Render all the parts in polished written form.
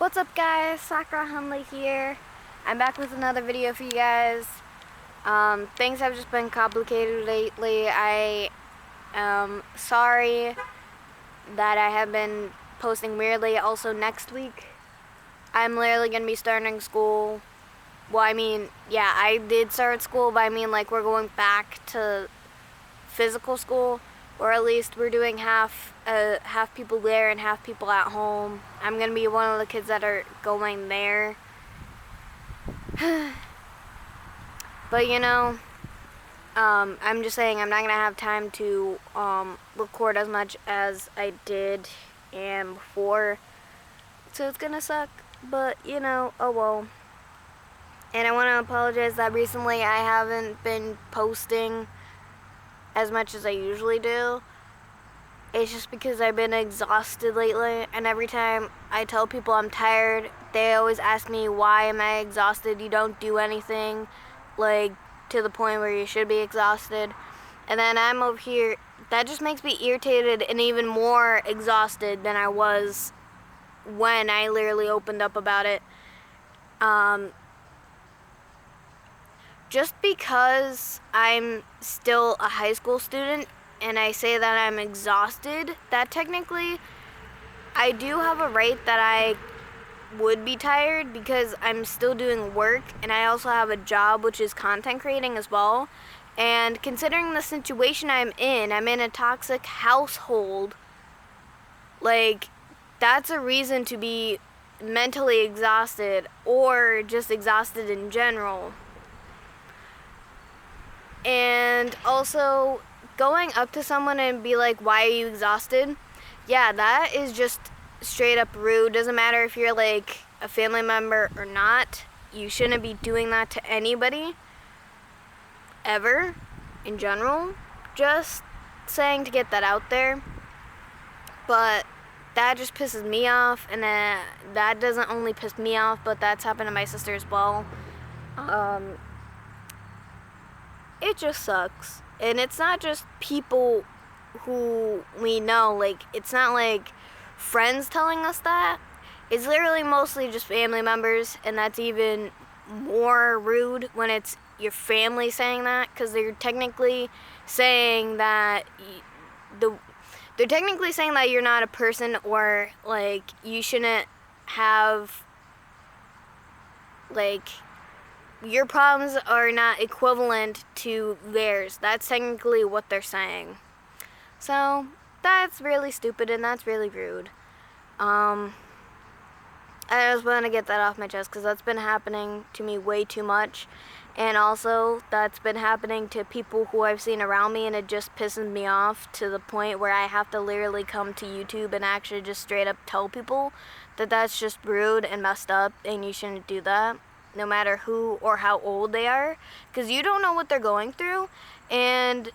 What's up guys, Sakura Hunley here. I'm back with another video for you guys. Things have just been complicated lately. I am sorry that I have been posting weirdly. Also next week, I'm literally going to be starting school. Well, yeah, I did start school, but like we're going back to physical school. Or at least we're doing half people there and half people at home. I'm going to be one of the kids that are going there. But I'm just saying I'm not going to have time to record as much as I did and before. So it's going to suck. But, oh well. And I want to apologize that recently I haven't been posting as much as I usually do. It's just because I've been exhausted lately, and every time I tell people I'm tired, they always ask me, why am I exhausted? You don't do anything, like, to the point where you should be exhausted. And then I'm over here, that just makes me irritated and even more exhausted than I was when I literally opened up about it. Just because I'm still a high school student and I say that I'm exhausted, that technically I do have a right that I would be tired because I'm still doing work and I also have a job which is content creating as well. And considering the situation I'm in a toxic household, like, that's a reason to be mentally exhausted or just exhausted in general. And also, going up to someone and be like, why are you exhausted? Yeah, that is just straight up rude. Doesn't matter if you're like a family member or not. You shouldn't be doing that to anybody. Ever. In general. Just saying to get that out there. But that just pisses me off. And that doesn't only piss me off, but that's happened to my sister as well. It just sucks. And it's not just people who we know, like, it's not like friends telling us that. It's literally mostly just family members, and that's even more rude when it's your family saying that, because they're technically saying that you're not a person, or like you shouldn't have, like, your problems are not equivalent to theirs. That's technically what they're saying. So, that's really stupid and that's really rude. I just want to get that off my chest because that's been happening to me way too much. And also, that's been happening to people who I've seen around me, and it just pisses me off to the point where I have to literally come to YouTube and actually just straight up tell people that that's just rude and messed up and you shouldn't do that, no matter who or how old they are, because you don't know what they're going through. And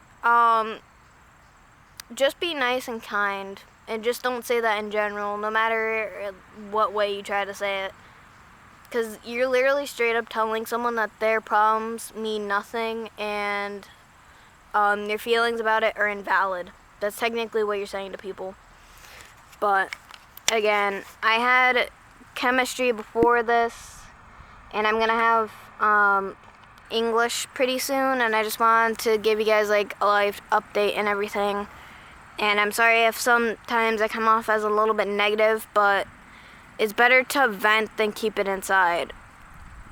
just be nice and kind, and just don't say that in general, no matter what way you try to say it, because you're literally straight up telling someone that their problems mean nothing, and their feelings about it are invalid. That's technically what you're saying to people. But again, I had chemistry before this, and I'm gonna have English pretty soon, and I just wanted to give you guys like a live update and everything. And I'm sorry if sometimes I come off as a little bit negative, but it's better to vent than keep it inside.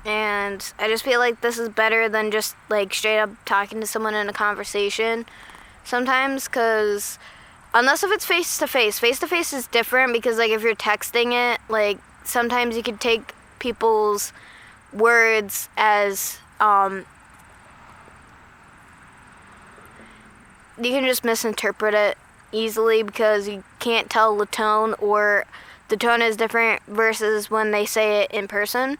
And I just feel like this is better than just like straight up talking to someone in a conversation sometimes, because unless if it's face to face is different, because like if you're texting it, like sometimes you could take people's words as you can just misinterpret it easily because you can't tell the tone, or the tone is different versus when they say it in person.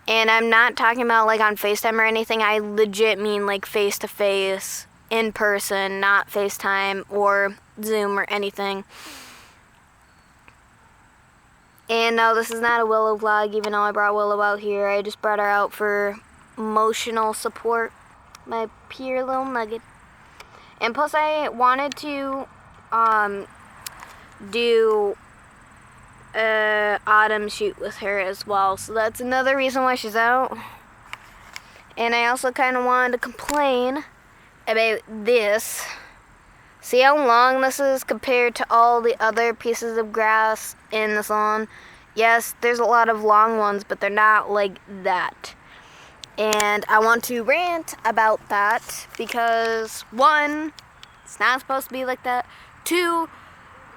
And I'm not talking about like on FaceTime or anything. I legit mean like face to face, in person, not FaceTime or Zoom or anything. And no, this is not a Willow vlog, even though I brought Willow out here. I just brought her out for emotional support. My pure little nugget. And plus I wanted to do Autumn shoot with her as well. So that's another reason why she's out. And I also kind of wanted to complain about this. See how long this is compared to all the other pieces of grass in the lawn? Yes, there's a lot of long ones, but they're not like that. And I want to rant about that because, one, it's not supposed to be like that. Two,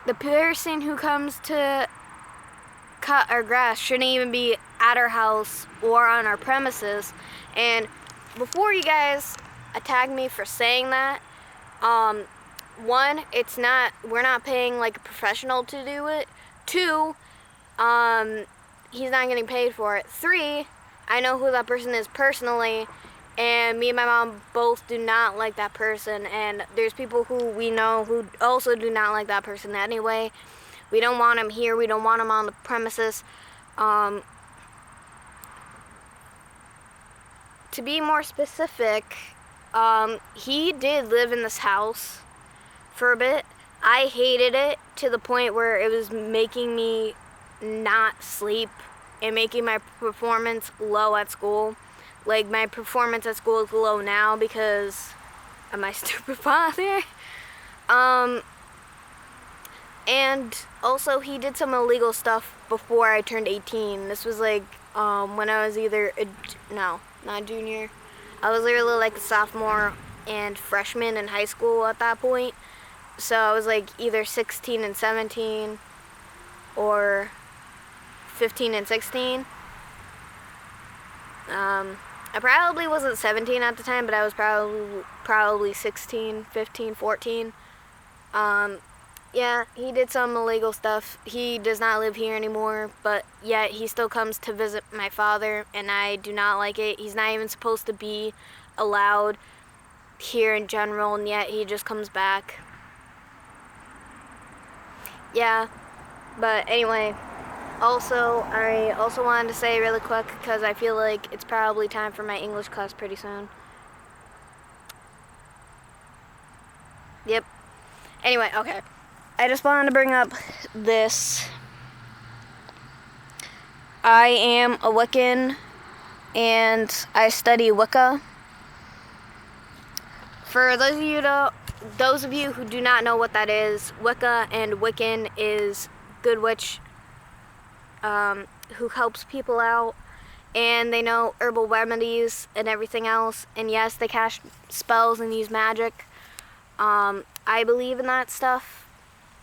the person who comes to cut our grass shouldn't even be at our house or on our premises. And before you guys attack me for saying that, one, we're not paying like a professional to do it. Two, he's not getting paid for it. Three, I know who that person is personally, and me and my mom both do not like that person, and there's people who we know who also do not like that person anyway. We don't want him here. We don't want him on the premises. To be more specific, he did live in this house for a bit. I hated it to the point where it was making me not sleep and making my performance low at school. Like, my performance at school is low now because of my stupid father. And also he did some illegal stuff before I turned 18. This was like when I was either not junior. I was literally like a sophomore and freshman in high school at that point. So I was like either 16 and 17 or 15 and 16. I probably wasn't 17 at the time, but I was probably 16, 15, 14. Yeah, he did some illegal stuff. He does not live here anymore, but yet he still comes to visit my father, and I do not like it. He's not even supposed to be allowed here in general, and yet he just comes back. Yeah, but anyway, I also wanted to say really quick, because I feel like it's probably time for my English class pretty soon. Yep. Anyway, okay. I just wanted to bring up this. I am a Wiccan, and I study Wicca. For those of you who do not know what that is, Wicca and Wiccan is good witch who helps people out, and they know herbal remedies and everything else. And yes, they cast spells and use magic. I believe in that stuff.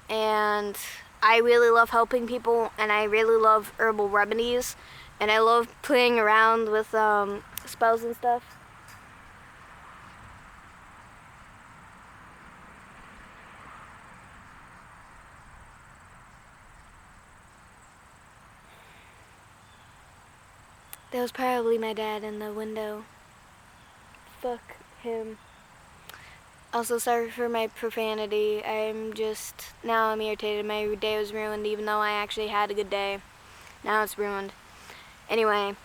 And I really love helping people, and I really love herbal remedies, and I love playing around with spells and stuff. That was probably my dad in the window. Fuck him. Also, sorry for my profanity. Now I'm irritated. My day was ruined, even though I actually had a good day. Now it's ruined. Anyway.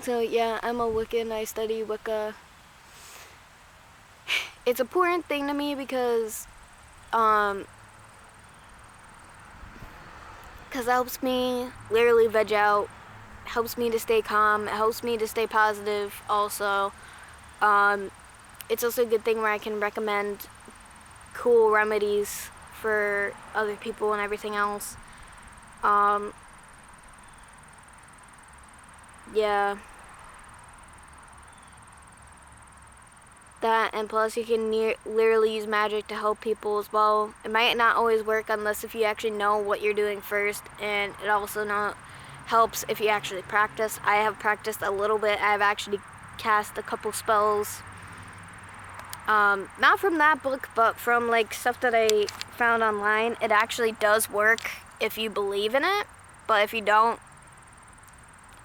So, yeah, I'm a Wiccan. I study Wicca. It's an important thing to me because it helps me literally veg out. Helps me to stay calm. It helps me to stay positive also. It's also a good thing where I can recommend cool remedies for other people and everything else. Yeah. That, and plus you can literally use magic to help people as well. It might not always work unless if you actually know what you're doing first, and it also helps if you actually practice. I have practiced a little bit. I've actually cast a couple spells. Not from that book, but from like stuff that I found online. It actually does work if you believe in it, but if you don't,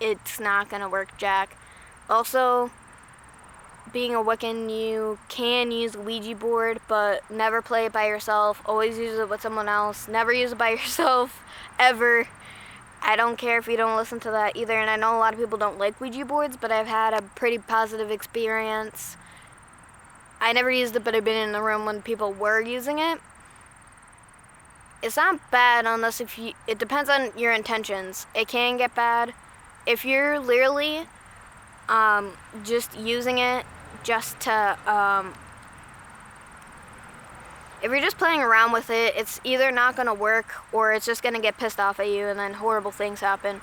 it's not gonna work jack. Also, being a Wiccan, you can use a Ouija board, but never play it by yourself. Always use it with someone else. Never use it by yourself, ever. I don't care if you don't listen to that either, and I know a lot of people don't like Ouija boards, but I've had a pretty positive experience. I never used it, but I've been in the room when people were using it. it's not bad unless if you, it depends on your intentions. It can get bad if you're literally just using it just to if you're just playing around with it, it's either not going to work or it's just going to get pissed off at you and then horrible things happen.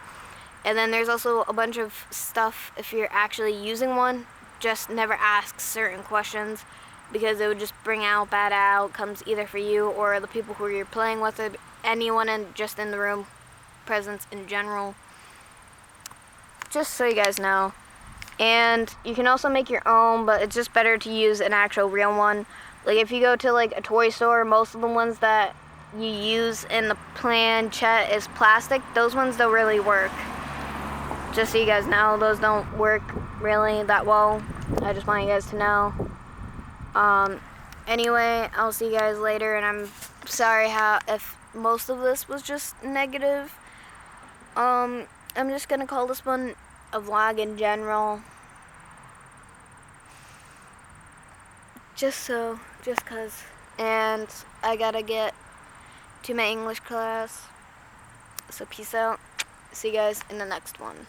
And then there's also a bunch of stuff if you're actually using one, just never ask certain questions because it would just bring out bad outcomes either for you or the people who you're playing with or anyone just in the room, presence in general. Just so you guys know. And you can also make your own, but it's just better to use an actual real one. Like if you go to like a toy store, most of the ones that you use in the planchette is plastic. Those ones don't really work. Just so you guys know, those don't work really that well. I just want you guys to know. Anyway, I'll see you guys later, and I'm sorry if most of this was just negative. I'm just gonna call this one a vlog in general. Just cause. And I gotta get to my English class. So peace out. See you guys in the next one.